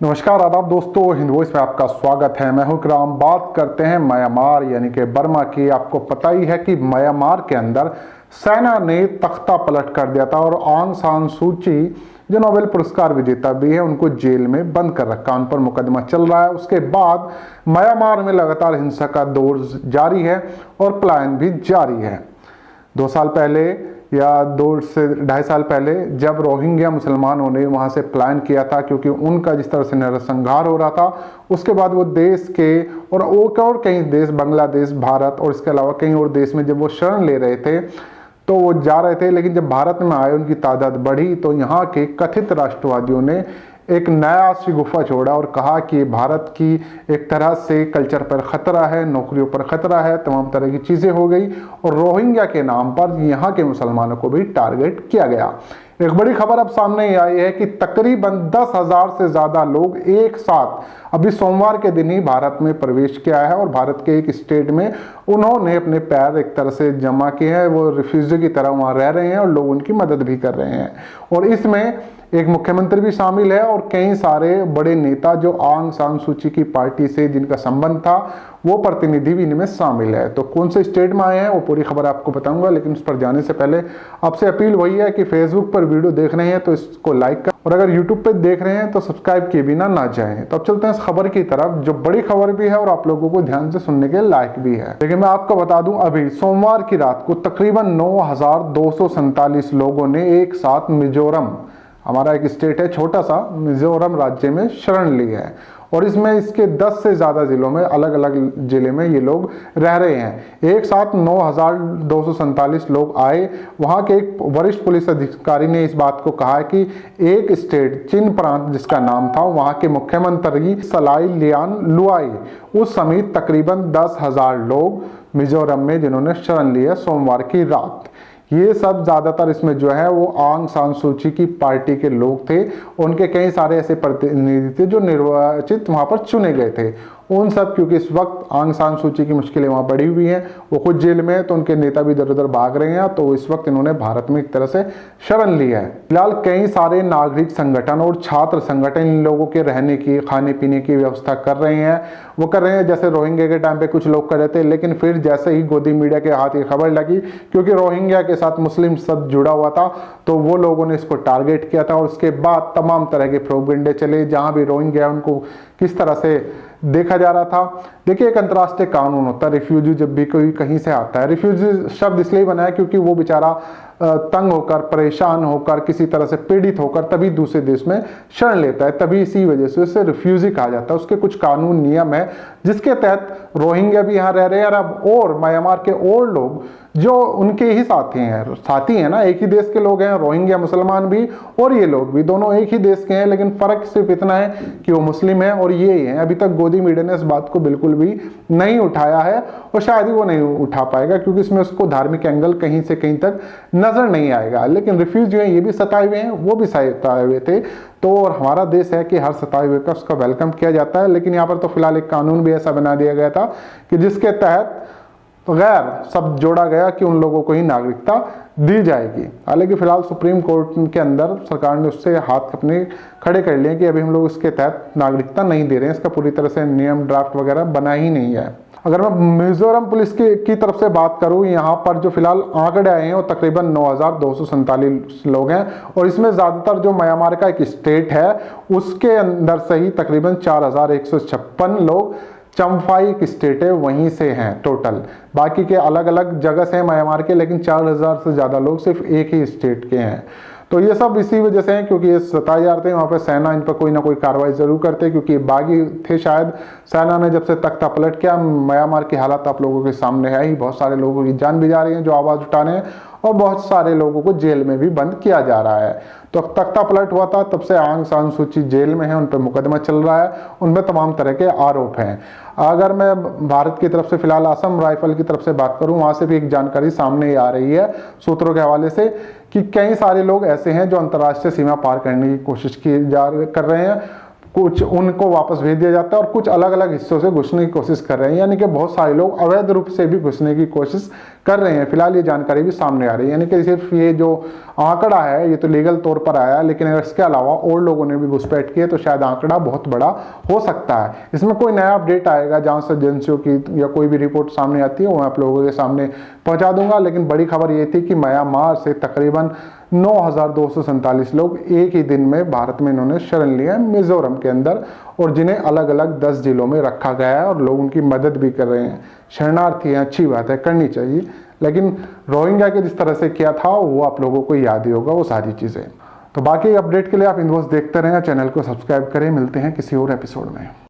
नमस्कार आदाब दोस्तों, हिंद वॉइस में आपका स्वागत है। मैं हूं इकराम। बात करते हैं म्यांमार यानी कि बर्मा की। आपको पता ही है कि म्यांमार के अंदर सेना ने तख्ता पलट कर दिया था और आंग सान सू की जो नोबेल पुरस्कार विजेता भी है उनको जेल में बंद कर रखा, उन पर मुकदमा चल रहा है। उसके बाद म्यांमार में लगातार हिंसा का दौर जारी है और पलायन भी जारी है। 2 साल पहले या 2 से ढाई साल पहले जब रोहिंग्या मुसलमानों ने वहाँ से प्लान किया था, क्योंकि उनका जिस तरह से नरसंहार हो रहा था, उसके बाद वो देश के और कई देश, बांग्लादेश, भारत और इसके अलावा कई और देश में जब वो शरण ले रहे थे तो वो जा रहे थे। लेकिन जब भारत में आए, उनकी तादाद बढ़ी तो यहाँ के कथित राष्ट्रवादियों ने एक नया शिगुफा छोड़ा और कहा कि भारत की एक तरह से कल्चर पर खतरा है, नौकरियों पर खतरा है, तमाम तरह की चीज़ें हो गई और रोहिंग्या के नाम पर यहाँ के मुसलमानों को भी टारगेट किया गया। एक बड़ी खबर अब सामने आई है कि तकरीबन 10,000 से ज़्यादा लोग एक साथ अभी सोमवार के दिन ही भारत में प्रवेश किया है और भारत के एक स्टेट में उन्होंने अपने पैर एक तरह से जमा किए हैं। वो रिफ्यूजी की तरह वहाँ रह रहे हैं और लोग उनकी मदद भी कर रहे हैं। और इसमें एक मुख्यमंत्री भी शामिल है और कई सारे बड़े नेता जो आंग सान सू की पार्टी से जिनका संबंध था, वो प्रतिनिधि भी इनमें शामिल है। तो कौन से स्टेट में आए हैं वो पूरी खबर आपको बताऊंगा, लेकिन उस पर जाने से पहले आपसे अपील वही है कि फेसबुक पर वीडियो देख रहे हैं तो इसको लाइक कर, और अगर यूट्यूब पर देख रहे हैं तो सब्सक्राइब किए बिना ना जाएं। तो अब चलते हैं इस खबर की तरफ, जो बड़ी खबर भी है और आप लोगों को ध्यान से सुनने के लायक भी है। लेकिन मैं आपको बता दूं, अभी सोमवार की रात को तकरीबन 9,247 लोगों ने एक साथ मिजोरम, हमारा एक स्टेट है छोटा सा, मिजोरम राज्य में शरण ली है। और इसमें इसके 10 से ज़्यादा ज़िलों में, अलग अलग ज़िले में ये लोग रह रहे हैं। एक साथ 9,247 लोग आए। वहाँ के एक वरिष्ठ पुलिस अधिकारी ने इस बात को कहा कि एक स्टेट चिन प्रांत जिसका नाम था, वहाँ के मुख्यमंत्री सलाई लियान लुआई उस समेत तकरीबन 10,000 लोग मिजोरम में जिन्होंने शरण ली है सोमवार की रात। ये सब ज़्यादातर इसमें जो है वो आंग सान सू की पार्टी के लोग थे। उनके कई सारे ऐसे प्रतिनिधि थे जो निर्वाचित वहाँ पर चुने गए थे। उन सब, क्योंकि इस वक्त आंग सान सू की मुश्किलें वहाँ बढ़ी हुई हैं, वो खुद जेल में है तो उनके नेता भी इधर उधर भाग रहे हैं, तो इस वक्त इन्होंने भारत में एक तरह से शरण ली है। फिलहाल कई सारे नागरिक संगठन और छात्र संगठन इन लोगों के रहने की, खाने पीने की व्यवस्था कर रहे हैं। वो कर रहे हैं जैसे रोहिंग्या के टाइम पे कुछ लोग कर रहे थे, लेकिन फिर जैसे ही गोदी मीडिया के हाथ ये खबर लगी, क्योंकि रोहिंग्या के साथ मुस्लिम सब जुड़ा हुआ था, तो वो लोगों ने इसको टारगेट किया था और उसके बाद तमाम तरह के प्रोपेगेंडे चले। जहाँ भी रोहिंग्या उनको किस तरह से देखा जा रहा था। देखिए, एक अंतर्राष्ट्रीय कानून होता है, रिफ्यूजी जब भी कोई कहीं से आता है, रिफ्यूजी शब्द इसलिए बनाया क्योंकि वो बेचारा तंग होकर, परेशान होकर, किसी तरह से पीड़ित होकर तभी दूसरे देश में शरण लेता है, तभी इसी वजह से उसे रिफ्यूजी कहा जाता है। उसके कुछ कानून नियम है जिसके तहत रोहिंग्या भी यहाँ रह रहे हैं। अब और म्यांमार के और लोग जो उनके ही साथी हैं ना, एक ही देश के लोग हैं, रोहिंग्या मुसलमान भी और ये लोग भी, दोनों एक ही देश के हैं, लेकिन फर्क सिर्फ इतना है कि वो मुस्लिम है और ये ही है। अभी तक गोदी मीडिया ने इस बात को बिल्कुल भी नहीं उठाया है और शायद ही वो नहीं उठा पाएगा, क्योंकि इसमें उसको धार्मिक एंगल कहीं से कहीं तक नजर नहीं आएगा। लेकिन रिफ्यूजी हैं, ये भी सताए हुए हैं, वो भी सताए हुए थे। तो और हमारा देश है कि हर सताए हुए का उसका वेलकम किया जाता है। लेकिन यहाँ पर तो फिलहाल एक कानून भी ऐसा बना दिया गया था कि जिसके तहत गैर शब्द जोड़ा गया कि उन लोगों को ही नागरिकता दी जाएगी। हालांकि फिलहाल सुप्रीम कोर्ट के अंदर सरकार ने उससे हाथ अपने खड़े कर लिए कि अभी हम लोग इसके तहत नागरिकता नहीं दे रहे हैं, इसका पूरी तरह से नियम ड्राफ्ट वगैरह बना ही नहीं है। अगर मैं मिजोरम पुलिस की तरफ से बात करूं, यहाँ पर जो फिलहाल आंकड़े आए हैं वो तकरीबन 9,247 लोग हैं और इसमें ज़्यादातर जो म्यांमार का एक स्टेट है उसके अंदर से ही तकरीबन 4,156 लोग चम्फाई की स्टेट है वहीं से हैं टोटल। बाकी के अलग अलग जगह से हैं म्यांमार के, लेकिन 4,000 से ज़्यादा लोग सिर्फ एक ही स्टेट के हैं। तो ये सब इसी वजह से हैं क्योंकि ये सताए जा रहे थे। वहाँ पे सेना इन पर कोई ना कोई कार्रवाई जरूर करते, क्योंकि बागी थे शायद। सेना ने जब से तख्ता पलट किया, म्यांमार की हालत आप लोगों के सामने है ही। बहुत सारे लोगों की जान भी जा रही है जो आवाज़ उठा रहे हैं और बहुत सारे लोगों को जेल में भी बंद किया जा रहा है। तो तख्ता पलट हुआ था तब से आंग सान सू की जेल में है, उन पर मुकदमा चल रहा है, उनमें तमाम तरह के आरोप हैं। अगर मैं भारत की तरफ से फिलहाल असम राइफल की तरफ से बात करूं, वहां से भी एक जानकारी सामने आ रही है सूत्रों के हवाले से कि कई सारे लोग ऐसे हैं जो अंतर्राष्ट्रीय सीमा पार करने की कोशिश कर रहे हैं। कुछ उनको वापस भेज दिया जाता है और कुछ अलग अलग हिस्सों से घुसने की कोशिश कर रहे हैं, यानी कि बहुत सारे लोग अवैध रूप से भी घुसने की कोशिश कर रहे हैं। फिलहाल ये जानकारी भी सामने आ रही है, यानी कि सिर्फ ये जो आंकड़ा है ये तो लीगल तौर पर आया है, लेकिन अगर इसके अलावा और लोगों ने भी घुसपैठ की है तो शायद आंकड़ा बहुत बड़ा हो सकता है। इसमें कोई नया अपडेट आएगा जहां से एजेंसियों की या कोई भी रिपोर्ट सामने आती है वो मैं आप लोगों के सामने पहुंचा दूंगा। लेकिन बड़ी खबर ये थी कि म्यांमार से तकरीबन 9,247 लोग एक ही दिन में भारत में इन्होंने शरण लिया है मिजोरम के अंदर, और जिन्हें अलग अलग 10 जिलों में रखा गया है और लोग उनकी मदद भी कर रहे हैं। शरणार्थी हैं, अच्छी बात है, करनी चाहिए, लेकिन रोहिंग्या के जिस तरह से किया था वो आप लोगों को याद ही होगा वो सारी चीज़ें। तो बाकी अपडेट के लिए आप इनवॉइस देखते रहें, चैनल को सब्सक्राइब करें। मिलते हैं किसी और एपिसोड में।